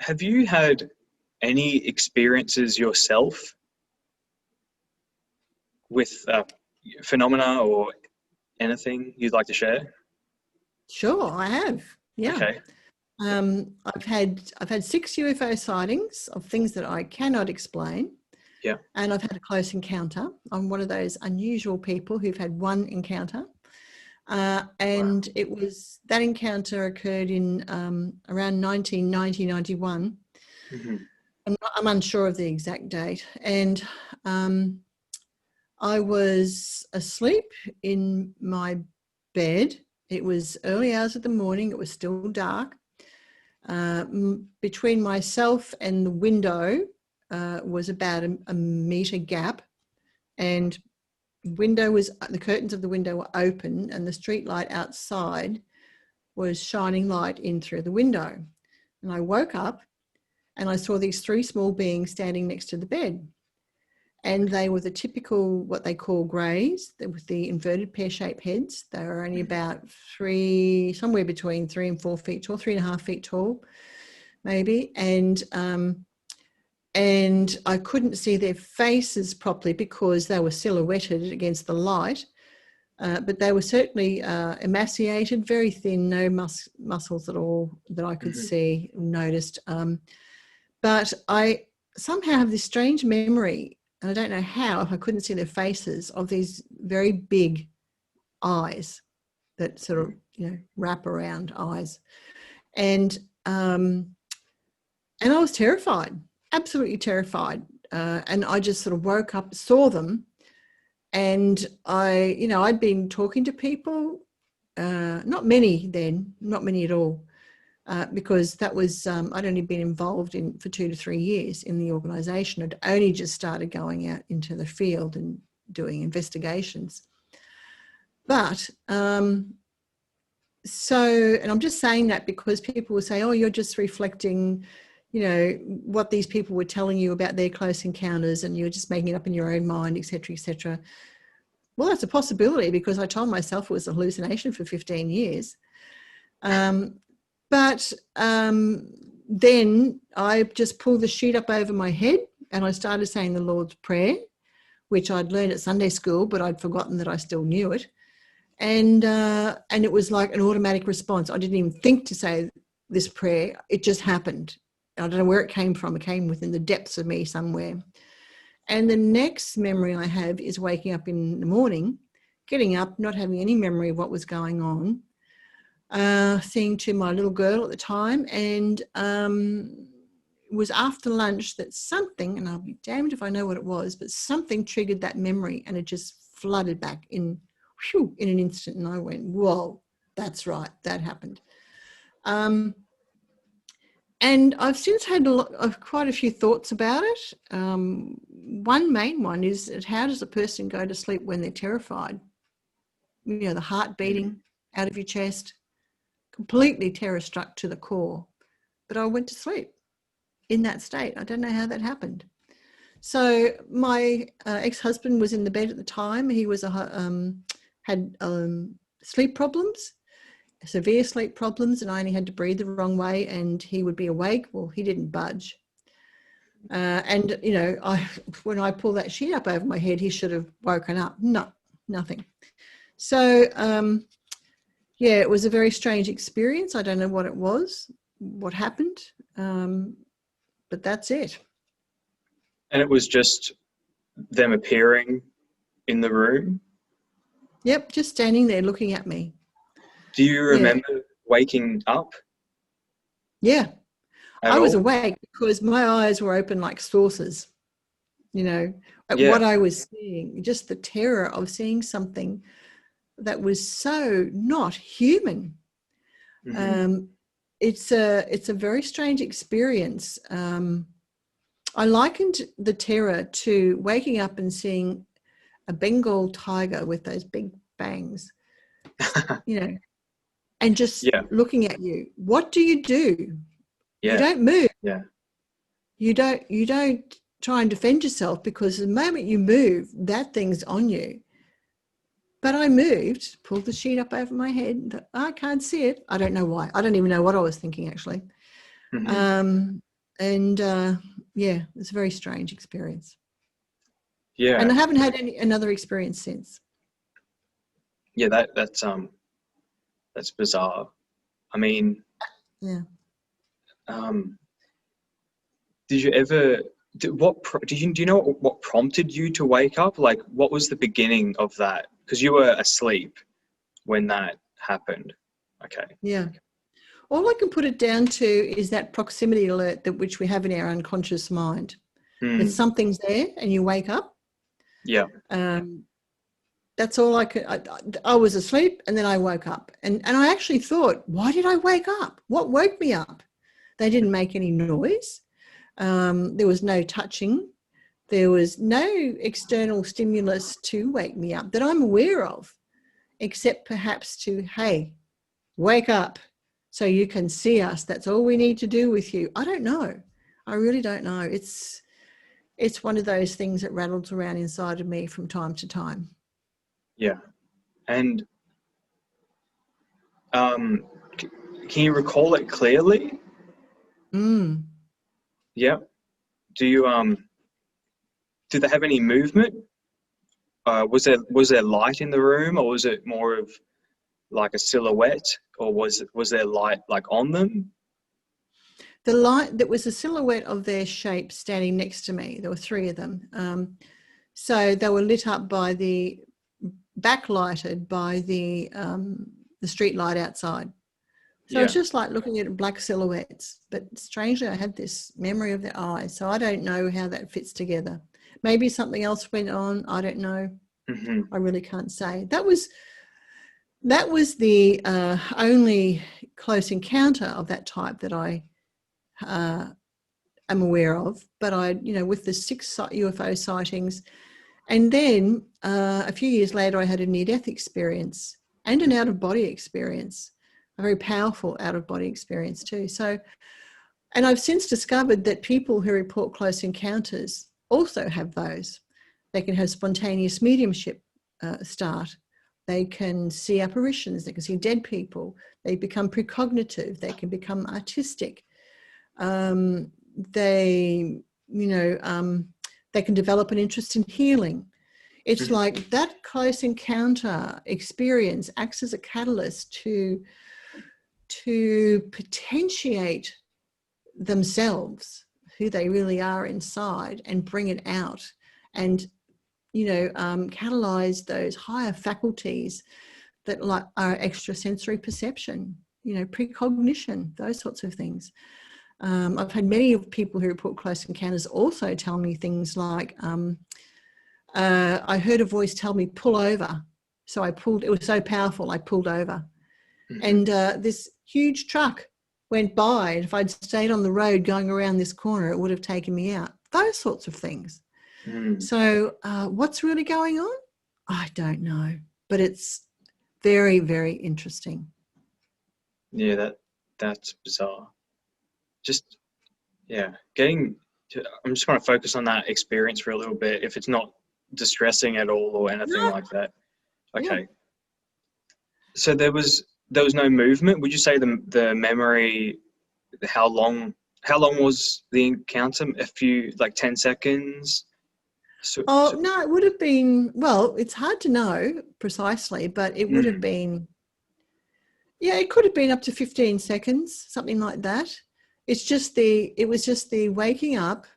have you had any experiences yourself with phenomena or anything you'd like to share? Sure, I have. Yeah. Okay. I've had 6 UFO sightings of things that I cannot explain, Yeah. and I've had a close encounter. I'm one of those unusual people who've had one encounter, Wow. and that encounter occurred in around 1990, 91. Hmm. I'm unsure of the exact date, and I was asleep in my bed. It was early hours of the morning. It was still dark. Between myself and the window was about a metre gap, and the curtains of the window were open, and the street light outside was shining light in through the window. And I woke up and I saw these 3 small beings standing next to the bed. And they were the typical, what they call greys, with the inverted pear-shaped heads. They were only about somewhere between 3 and 4 feet tall, 3.5 feet tall, maybe. And I couldn't see their faces properly because they were silhouetted against the light. But they were certainly emaciated, very thin, no muscles at all that I could see, noticed. But I somehow have this strange memory, and I don't know how, if I couldn't see their faces, of these very big eyes that sort of, wrap around eyes. And I was terrified, absolutely terrified. And I just sort of woke up, saw them, and I'd been talking to people, not many then, not many at all. Because that was, I'd only been involved for 2 to 3 years in the organisation. I'd only just started going out into the field and doing investigations. But and I'm just saying that because people will say, oh, you're just reflecting, what these people were telling you about their close encounters, and you're just making it up in your own mind, etc., etc. Well, that's a possibility because I told myself it was a hallucination for 15 years. But then I just pulled the sheet up over my head and I started saying the Lord's Prayer, which I'd learned at Sunday school, but I'd forgotten that I still knew it. And it was like an automatic response. I didn't even think to say this prayer. It just happened. I don't know where it came from. It came within the depths of me somewhere. And the next memory I have is waking up in the morning, getting up, not having any memory of what was going on, saying to my little girl at the time, and it was after lunch that something, and I'll be damned if I know what it was, but something triggered that memory and it just flooded back in an instant. And I went, whoa, that's right, that happened. And I've since had quite a few thoughts about it. One main one is, how does a person go to sleep when they're terrified? The heart beating out of your chest, completely terror-struck to the core. But I went to sleep in that state. I don't know how that happened. So my ex-husband was in the bed at the time. He was had sleep problems, severe sleep problems, and I only had to breathe the wrong way and he would be awake. Well, he didn't budge. And, when I pulled that sheet up over my head, he should have woken up. No, nothing. So, yeah, it was a very strange experience. I don't know what it was, what happened, but that's it. And it was just them appearing in the room? Yep, just standing there looking at me. Do you remember waking up? Yeah, At I was all? awake because my eyes were open like saucers, at Yeah. what I was seeing, just the terror of seeing something that was so not human. It's a very strange experience. I likened the terror to waking up and seeing a Bengal tiger with those big bangs, and just looking at you. What do? You don't move. Yeah. You don't try and defend yourself, because the moment you move, that thing's on you. But I moved, pulled the sheet up over my head, and I can't see it. I don't know why. I don't even know what I was thinking, actually. And yeah, it's a very strange experience. Yeah. And I haven't had another experience since. Yeah, that's bizarre. I mean, Yeah. um, did you ever do you know what prompted you to wake up? Like, what was the beginning of that? Because you were asleep when that happened. Okay. Yeah. All I can put it down to is that proximity alert that which we have in our unconscious mind. That Mm, something's there and you wake up. yeah. That's all I could. I was asleep and then I woke up. And I actually thought, why did I wake up? What woke me up? They didn't make any noise. There was no touching. There was no external stimulus to wake me up that I'm aware of, except perhaps to, hey, wake up so you can see us. That's all we need to do with you. I don't know. I really don't know. It's one of those things that rattles around inside of me from time to time. Yeah. And um, can you recall it clearly? Mm. Yeah. Do you did they have any movement? Was there light in the room, or was it more of like a silhouette, or was there light like on them? The light, that was a silhouette of their shape standing next to me. There were three of them. So they were lit up by backlighted by the street light outside. So it's Yeah. just like looking at black silhouettes. But strangely, I had this memory of their eyes. So I don't know how that fits together. Maybe something else went on. I don't know. Hmm. I really can't say. That was the only close encounter of that type that I am aware of. But with the 6 UFO sightings, and then a few years later, I had a near-death experience and an out-of-body experience, a very powerful out-of-body experience too. So, and I've since discovered that people who report close encounters also have those. They can have spontaneous mediumship start. They can see apparitions. They can see dead people. They become precognitive. They can become artistic. They, they can develop an interest in healing. It's like that close encounter experience acts as a catalyst to potentiate themselves, who they really are inside, and bring it out, and catalyze those higher faculties that like are extrasensory perception, precognition, those sorts of things. I've had many of people who report close encounters also tell me things like, I heard a voice tell me, pull over. So I pulled, it was so powerful, I pulled over. And this huge truck went by. And if I'd stayed on the road going around this corner, it would have taken me out. Those sorts of things. So what's really going on? I don't know. But it's very, very interesting. Yeah, that's bizarre. Just yeah, I'm just going to focus on that experience for a little bit. If it's not distressing at all or anything No. like that. Yeah. Okay. So there was no movement. Would you say the memory? How long was the encounter? A few, like 10 seconds. Oh, no, it would have been, well, it's hard to know precisely, but it would have been, yeah, it could have been up to 15 seconds, something like that. It was just the waking up,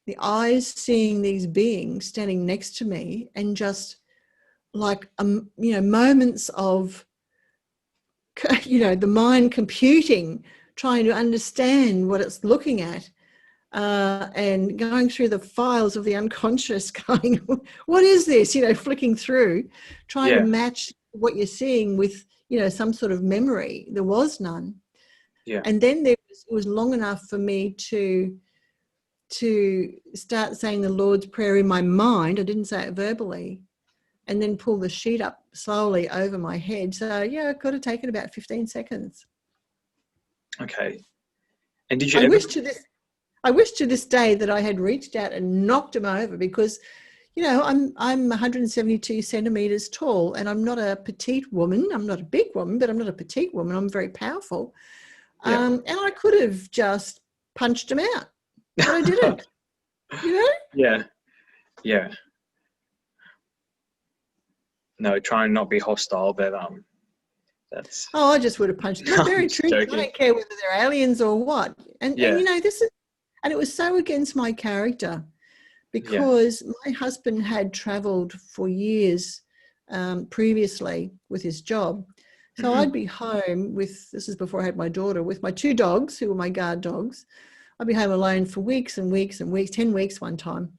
the eyes seeing these beings standing next to me, and just like, moments of, the mind computing, trying to understand what it's looking at. And going through the files of the unconscious, going, what is this? Flicking through, trying to Yeah, match what you're seeing with, some sort of memory. There was none. yeah. And then it was long enough for me to start saying the Lord's Prayer in my mind. I didn't say it verbally. And then pull the sheet up slowly over my head. So, yeah, it could have taken about 15 seconds. Okay. And did you I ever? wish to this day that I had reached out and knocked him over, because, I'm 172 centimeters tall, and I'm not a petite woman. I'm not a big woman, but I'm not a petite woman. I'm very powerful. Yeah. And I could have just punched them out, but I didn't, you know? Yeah. Yeah. No, try and not be hostile, but that's Oh, I just would have punched them. I'm I'm very just truthful. I joking. don't care whether they're aliens or what. And Yeah. you know, and it was so against my character, Yeah. because my husband had travelled for years previously with his job. So I'd be home this is before I had my daughter, with my 2 dogs, who were my guard dogs. I'd be home alone for weeks and weeks and weeks, 10 weeks one time.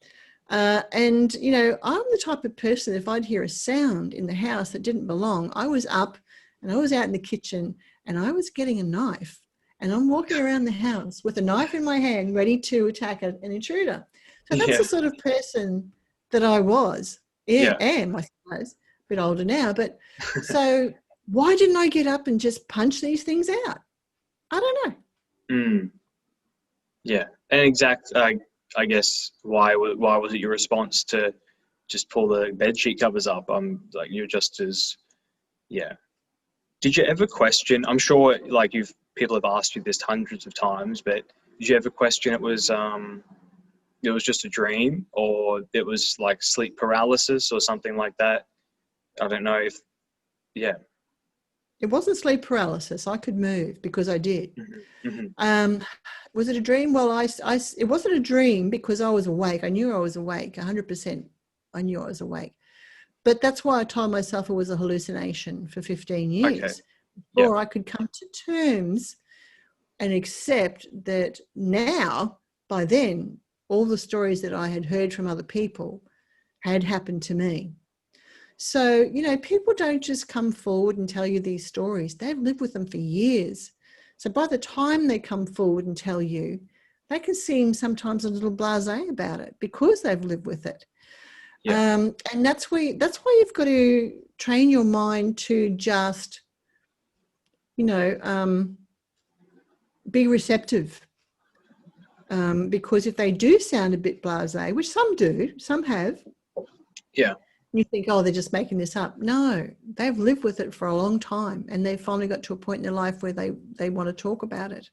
And, you know, I'm the type of person, if I'd hear a sound in the house that didn't belong, I was up and I was out in the kitchen and I was getting a knife, and I'm walking around the house with a knife in my hand, ready to attack an intruder. So that's the Yeah. sort of person that I was, Yeah. am, I suppose, a bit older now. But so why didn't I get up and just punch these things out? I don't know. Mm. Yeah. And I guess why was it your response to just pull the bed sheet covers up? Like you're just as yeah. Did you ever question? I'm sure like people have asked you this hundreds of times, but did you ever question it was just a dream, or it was like sleep paralysis or something like that? I don't know if yeah. It wasn't sleep paralysis. I could move because I did. Hmm. Was it a dream? Well, it wasn't a dream because I was awake. I knew I was awake, 100%. I knew I was awake. But that's why I told myself it was a hallucination for 15 Okay. years Yeah. before I could come to terms and accept that now, by then, all the stories that I had heard from other people had happened to me. So, you know, people don't just come forward and tell you these stories. They've lived with them for years. So by the time they come forward and tell you, they can seem sometimes a little blasé about it because they've lived with it. Yeah. And that's why you've got to train your mind to just, you know, be receptive. Because if they do sound a bit blasé, which some do, some have, Yeah. you think, oh, they're just making this up. No, they've lived with it for a long time, and they've finally got to a point in their life where they want to talk about it.